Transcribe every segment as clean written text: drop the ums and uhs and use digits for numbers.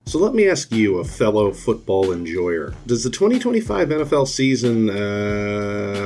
So let me ask you, a fellow football enjoyer, does the 2025 NFL season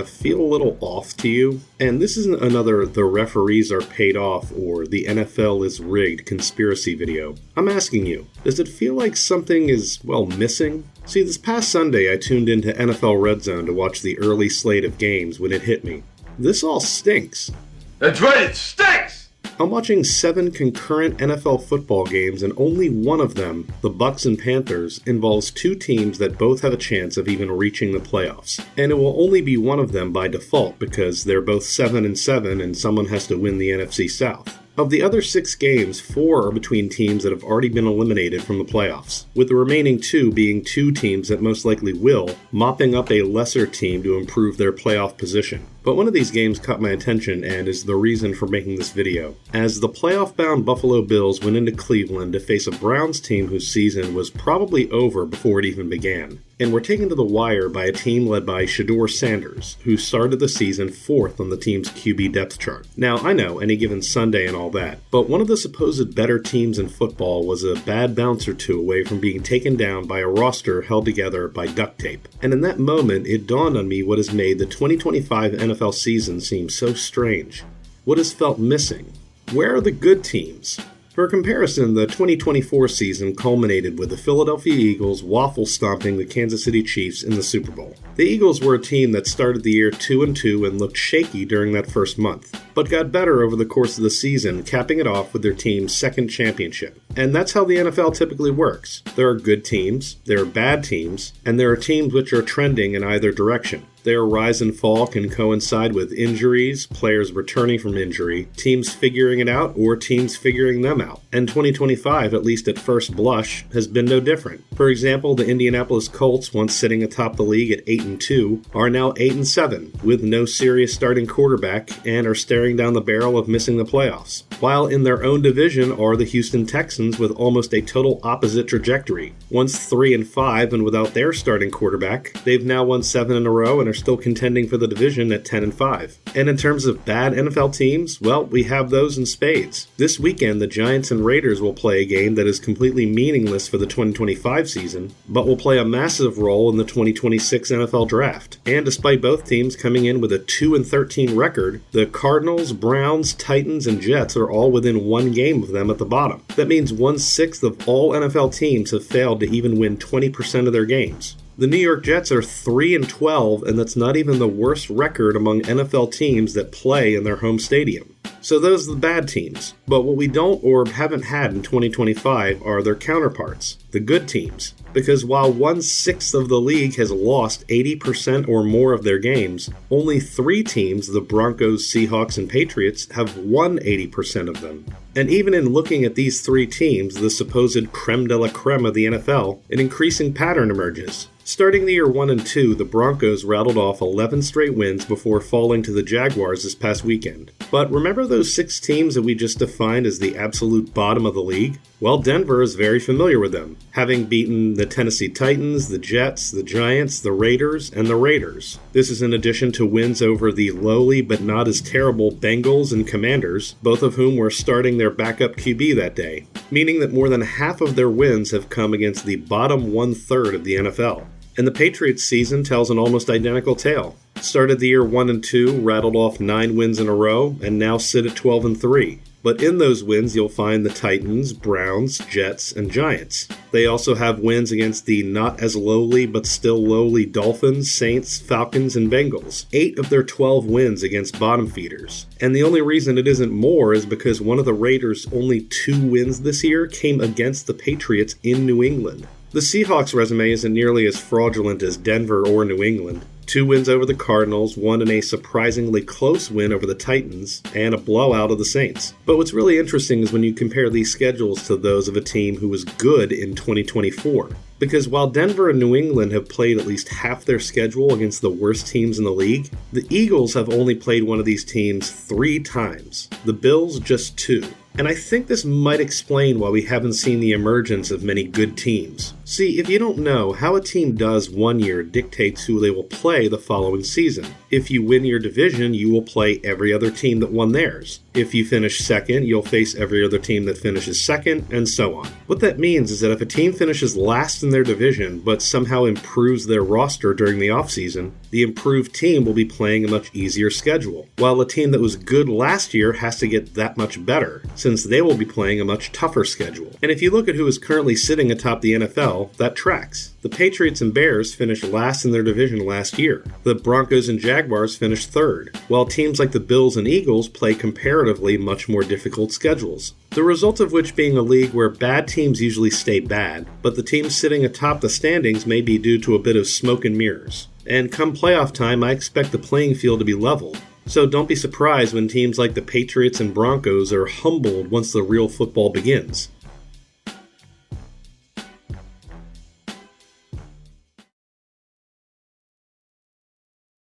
feel a little off to you? And this isn't another "the referees are paid off" or "the NFL is rigged" conspiracy video. I'm asking you, does it feel like something is, missing? See, this past Sunday I tuned into NFL Red Zone to watch the early slate of games when it hit me. This all stinks. That's right, it stinks! I'm watching 7 concurrent NFL football games, and only one of them, the Bucs and Panthers, involves 2 teams that both have a chance of even reaching the playoffs. And it will only be one of them by default because they're both 7-7 and someone has to win the NFC South. Of the other 6 games, 4 are between teams that have already been eliminated from the playoffs, with the remaining 2 being 2 teams that most likely will, mopping up a lesser team to improve their playoff position. But one of these games caught my attention and is the reason for making this video, as the playoff-bound Buffalo Bills went into Cleveland to face a Browns team whose season was probably over before it even began, and were taken to the wire by a team led by Shedeur Sanders, who started the season 4th on the team's QB depth chart. Now, I know, any given Sunday and all that, but one of the supposed better teams in football was a bad bounce or 2 away from being taken down by a roster held together by duct tape. And in that moment, it dawned on me what has made the 2025 NFL season seem so strange. What has felt missing? Where are the good teams? For comparison, the 2024 season culminated with the Philadelphia Eagles waffle-stomping the Kansas City Chiefs in the Super Bowl. The Eagles were a team that started the year 2-2 and looked shaky during that first month, but got better over the course of the season, capping it off with their team's second championship. And that's how the NFL typically works. There are good teams, there are bad teams, and there are teams which are trending in either direction. Their rise and fall can coincide with injuries, players returning from injury, teams figuring it out, or teams figuring them out. And 2025, at least at first blush, has been no different. For example, the Indianapolis Colts, once sitting atop the league at 8-2, are now 8-7, with no serious starting quarterback, and are staring down the barrel of missing the playoffs. While in their own division are the Houston Texans with almost a total opposite trajectory. Once 3-5 and without their starting quarterback, they've now won 7 in a row and are still contending for the division at 10-5. And in terms of bad NFL teams, we have those in spades. This weekend, the Giants and Raiders will play a game that is completely meaningless for the 2025 season, but will play a massive role in the 2026 NFL Draft. And despite both teams coming in with a 2-13 record, the Cardinals, Browns, Titans, and Jets are all within 1 game of them at the bottom. That means 1/6 of all NFL teams have failed to even win 20% of their games. The New York Jets are 3-12, and that's not even the worst record among NFL teams that play in their home stadium. So those are the bad teams. But what we don't or haven't had in 2025 are their counterparts, the good teams. Because while 1/6 of the league has lost 80% or more of their games, only 3 teams, the Broncos, Seahawks, and Patriots, have won 80% of them. And even in looking at these 3 teams, the supposed creme de la creme of the NFL, an increasing pattern emerges. Starting the year 1-2, the Broncos rattled off 11 straight wins before falling to the Jaguars this past weekend. But remember those 6 teams that we just defined as the absolute bottom of the league? Well, Denver is very familiar with them, having beaten the Tennessee Titans, the Jets, the Giants, the Raiders, and the Raiders. This is in addition to wins over the lowly but not as terrible Bengals and Commanders, both of whom were starting their backup QB that day, meaning that more than half of their wins have come against the bottom 1/3 of the NFL. And the Patriots season tells an almost identical tale. Started the year 1-2, rattled off 9 wins in a row, and now sit at 12-3. But in those wins, you'll find the Titans, Browns, Jets, and Giants. They also have wins against the not as lowly but still lowly Dolphins, Saints, Falcons, and Bengals. 8 of their 12 wins against bottom feeders. And the only reason it isn't more is because one of the Raiders' only 2 wins this year came against the Patriots in New England. The Seahawks' resume isn't nearly as fraudulent as Denver or New England. 2 wins over the Cardinals, 1 in a surprisingly close win over the Titans, and a blowout of the Saints. But what's really interesting is when you compare these schedules to those of a team who was good in 2024. Because while Denver and New England have played at least half their schedule against the worst teams in the league, the Eagles have only played one of these teams 3 times. The Bills just 2. And I think this might explain why we haven't seen the emergence of many good teams. See, if you don't know, how a team does one year dictates who they will play the following season. If you win your division, you will play every other team that won theirs. If you finish second, you'll face every other team that finishes second, and so on. What that means is that if a team finishes last in their division, but somehow improves their roster during the offseason, the improved team will be playing a much easier schedule, while a team that was good last year has to get that much better, since they will be playing a much tougher schedule. And if you look at who is currently sitting atop the NFL, that tracks. The Patriots and Bears finished last in their division last year. The Broncos and Jaguars finished third, while teams like the Bills and Eagles play comparatively much more difficult schedules. The result of which being a league where bad teams usually stay bad, but the teams sitting atop the standings may be due to a bit of smoke and mirrors. And come playoff time, I expect the playing field to be level. So don't be surprised when teams like the Patriots and Broncos are humbled once the real football begins.